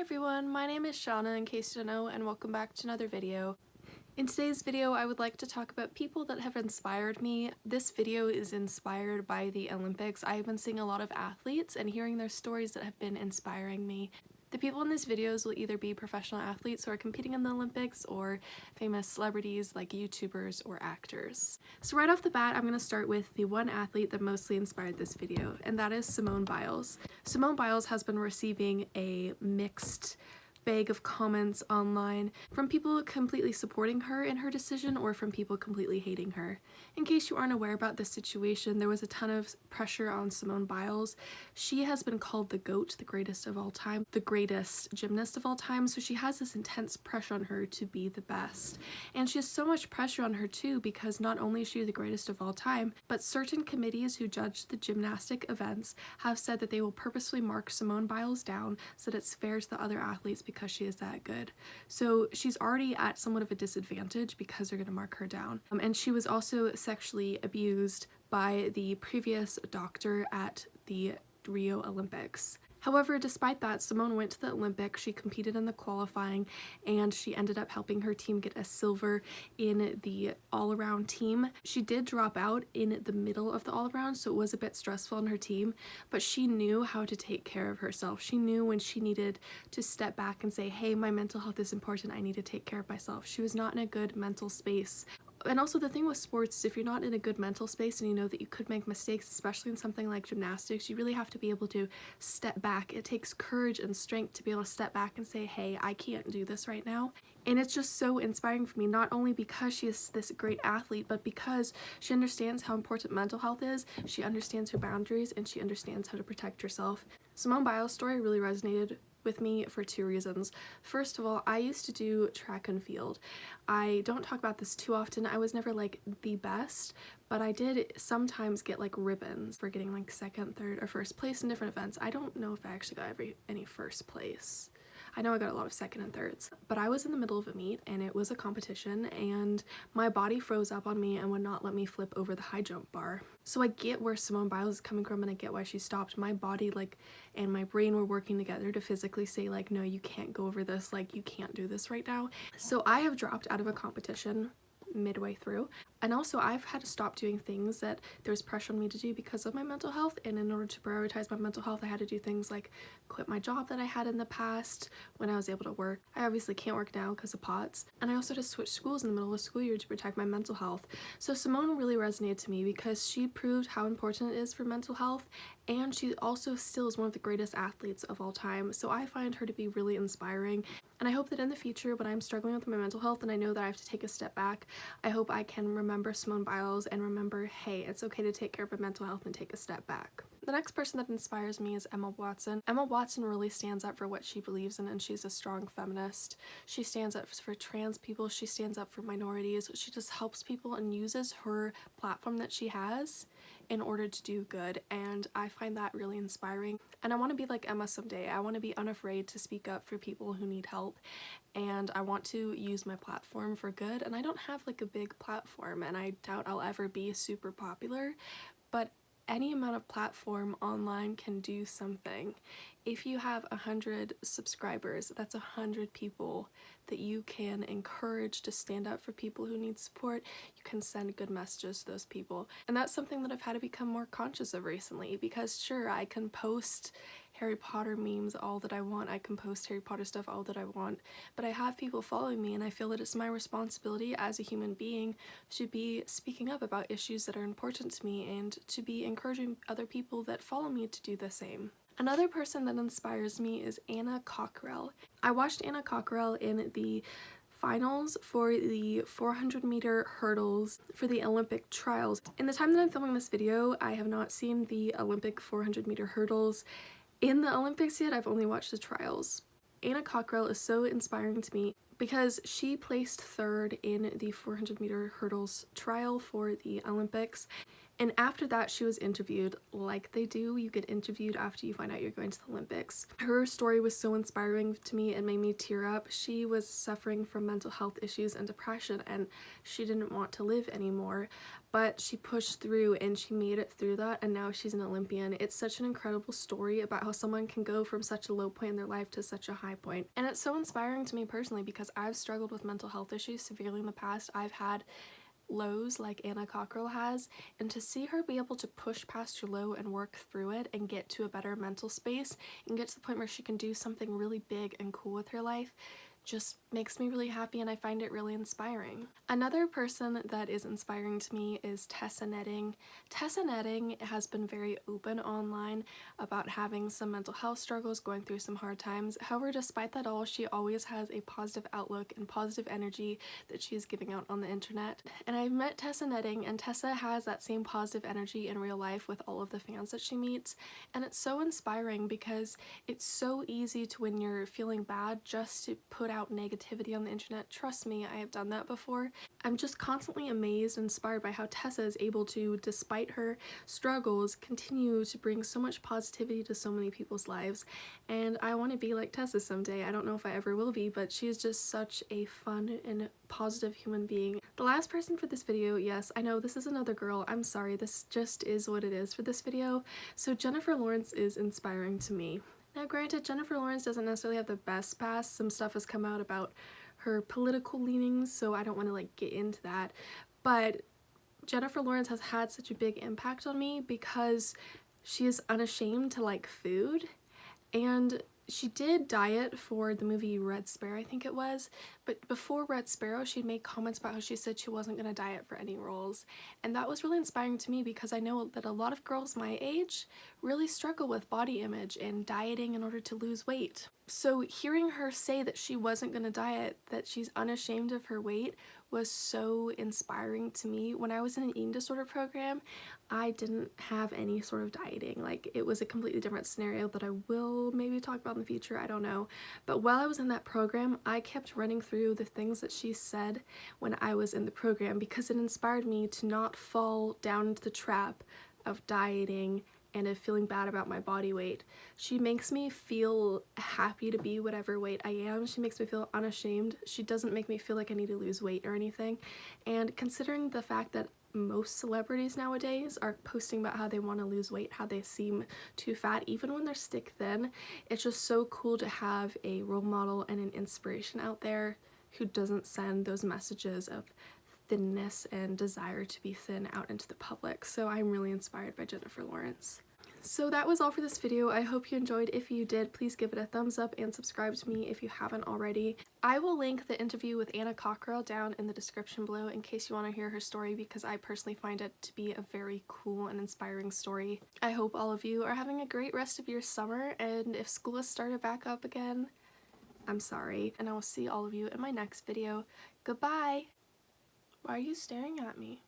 everyone, my name is Shauna in case you don't know, and welcome back to another video. In today's video I would like to talk about people that have inspired me. This video is inspired by the Olympics. I've been seeing a lot of athletes and hearing their stories that have been inspiring me. The people in these videos will either be professional athletes who are competing in the Olympics or famous celebrities like YouTubers or actors. So right off the bat, I'm going to start with the one athlete that mostly inspired this video, and that is Simone Biles. Simone Biles has been receiving a mixed bag of comments online from people completely supporting her in her decision or from people completely hating her. In case you aren't aware about this situation, there was a ton of pressure on Simone Biles. She has been called the GOAT, the greatest of all time, the greatest gymnast of all time, so she has this intense pressure on her to be the best. And she has so much pressure on her too because not only is she the greatest of all time, but certain committees who judge the gymnastic events have said that they will purposely mark Simone Biles down so that it's fair to the other athletes because she is that good. So she's already at somewhat of a disadvantage because they're going to mark her down. And she was also sexually abused by the previous doctor at the Rio Olympics. However, despite that, Simone went to the Olympics, she competed in the qualifying, and she ended up helping her team get a silver in the all-around team. She did drop out in the middle of the all-around, so it was a bit stressful on her team, but she knew how to take care of herself. She knew when she needed to step back and say, hey, my mental health is important, I need to take care of myself. She was not in a good mental space. And also the thing with sports is if you're not in a good mental space and you know that you could make mistakes, especially in something like gymnastics, you really have to be able to step back. It takes courage and strength to be able to step back and say, hey, I can't do this right now. And it's just so inspiring for me, not only because she is this great athlete, but because she understands how important mental health is, she understands her boundaries, and she understands how to protect herself. Simone Biles' story really resonated with me for two reasons. First of all, I used to do track and field. I don't talk about this too often. I was never like the best, but I did sometimes get like ribbons for getting like second, third, or first place in different events. I don't know if I actually got any first place. I know I got a lot of second and thirds, but I was in the middle of a meet and it was a competition and my body froze up on me and would not let me flip over the high jump bar. So I get where Simone Biles is coming from and I get why she stopped. My body and my brain were working together to physically say like, no, you can't go over this, like you can't do this right now. So I have dropped out of a competition midway through, and also I've had to stop doing things that there was pressure on me to do because of my mental health, and in order to prioritize my mental health I had to do things like quit my job that I had in the past when I was able to work. I obviously can't work now because of POTS, and I also had to switch schools in the middle of the school year to protect my mental health. So Simone really resonated to me because she proved how important it is for mental health, and she also still is one of the greatest athletes of all time. So I find her to be really inspiring, and I hope that in the future when I'm struggling with my mental health and I know that I have to take a step back, I hope I can remember Simone Biles and remember, hey, it's okay to take care of my mental health and take a step back. The next person that inspires me is Emma Watson. Emma Watson really stands up for what she believes in, and she's a strong feminist. She stands up for trans people, she stands up for minorities, she just helps people and uses her platform that she has in order to do good, and I find that really inspiring. And I want to be like Emma someday. I want to be unafraid to speak up for people who need help, and I want to use my platform for good. And I don't have like a big platform, and I doubt I'll ever be super popular, but any amount of platform online can do something. If you have 100 subscribers, that's 100 people that you can encourage to stand up for people who need support. You can send good messages to those people. And that's something that I've had to become more conscious of recently, because sure, I can post Harry Potter memes all that I want, I can post Harry Potter stuff all that I want, but I have people following me, and I feel that it's my responsibility as a human being to be speaking up about issues that are important to me and to be encouraging other people that follow me to do the same. Another person that inspires me is Anna Cockrell. I watched Anna Cockrell in the finals for the 400-meter hurdles for the Olympic trials. In the time that I'm filming this video, I have not seen the Olympic 400-meter hurdles in the Olympics yet. I've only watched the trials. Anna Cockrell is so inspiring to me because she placed third in the 400-meter hurdles trial for the Olympics, And after that, she was interviewed like they do. You get interviewed after you find out you're going to the Olympics. Her story was so inspiring to me. It made me tear up. She was suffering from mental health issues and depression, and she didn't want to live anymore. But she pushed through and she made it through that, and now she's an Olympian. It's such an incredible story about how someone can go from such a low point in their life to such a high point. And it's so inspiring to me personally because I've struggled with mental health issues severely in the past. I've had lows like Anna Cockrell has, and to see her be able to push past your low and work through it and get to a better mental space and get to the point where she can do something really big and cool with her life just makes me really happy, and I find it really inspiring. Another person that is inspiring to me is Tessa Netting. Tessa Netting has been very open online about having some mental health struggles, going through some hard times. However, despite that all, she always has a positive outlook and positive energy that she is giving out on the internet. And I've met Tessa Netting, and Tessa has that same positive energy in real life with all of the fans that she meets, and it's so inspiring because it's so easy to, when you're feeling bad, just to put out negativity on the internet. Trust me, I have done that before. I'm just constantly amazed and inspired by how Tessa is able to, despite her struggles, continue to bring so much positivity to so many people's lives, and I want to be like Tessa someday. I don't know if I ever will be, but she is just such a fun and positive human being. The last person for this video, yes, I know this is another girl, I'm sorry, this just is what it is for this video. So Jennifer Lawrence is inspiring to me. Now granted, Jennifer Lawrence doesn't necessarily have the best past. Some stuff has come out about her political leanings, so I don't want to like get into that. But Jennifer Lawrence has had such a big impact on me because she is unashamed to like food, and she did diet for the movie Red Sparrow, I think it was, but before Red Sparrow she'd made comments about how she said she wasn't going to diet for any roles, and that was really inspiring to me because I know that a lot of girls my age really struggle with body image and dieting in order to lose weight. So hearing her say that she wasn't going to diet, that she's unashamed of her weight, was so inspiring to me. When I was in an eating disorder program, I didn't have any sort of dieting. Like, it was a completely different scenario that I will maybe talk about in the future, I don't know. But while I was in that program, I kept running through the things that she said when I was in the program because it inspired me to not fall down into the trap of dieting and of feeling bad about my body weight. She makes me feel happy to be whatever weight I am. She makes me feel unashamed. She doesn't make me feel like I need to lose weight or anything. And considering the fact that most celebrities nowadays are posting about how they want to lose weight, how they seem too fat, even when they're stick thin, it's just so cool to have a role model and an inspiration out there who doesn't send those messages of thinness and desire to be thin out into the public. So I'm really inspired by Jennifer Lawrence. So that was all for this video. I hope you enjoyed. If you did, please give it a thumbs up and subscribe to me if you haven't already. I will link the interview with Anna Cockrell down in the description below in case you want to hear her story, because I personally find it to be a very cool and inspiring story. I hope all of you are having a great rest of your summer, and if school has started back up again, I'm sorry, and I will see all of you in my next video. Goodbye! Why are you staring at me?